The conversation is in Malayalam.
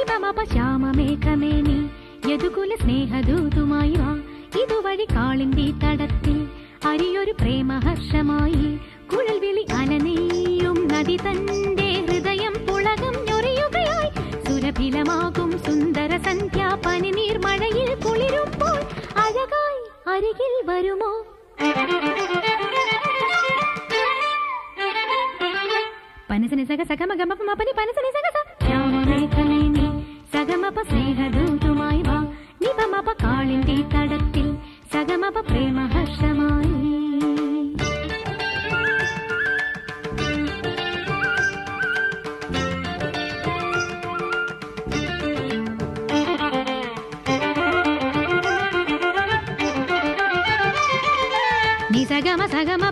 നിപമപ ശ്യാമമേഘമേനി യദുകുല സ്നേഹദൂതുമായി വാ ഇതുവഴി കാളിന്റെ തടത്തിൽ അരിയൊരു പ്രേമഹർഷമായി കുഴൽ വിളി അലനെയ്യും നദി തന്റെ ഹൃദയം പുളകം ഞൊറിയുകയായി സുരഭിലമാകും സുന്ദര സന്ധ്യാ പനിനീർ മഴയിൽ കുളിരുമ്പോൾ അഴകായി അരികിൽ വരുമോ പനസനി സഗ സഗമഗമപ മപനി പനസനി സഗ ശ്യാമമേഘമേനി സഗമപ സ്നേഹദൂതുമായി വാ നിപമപ കാളിന്റെ തടത്തിൽ സഗമപ പ്രേമഹർഷമായി നി സഗമ സഗമ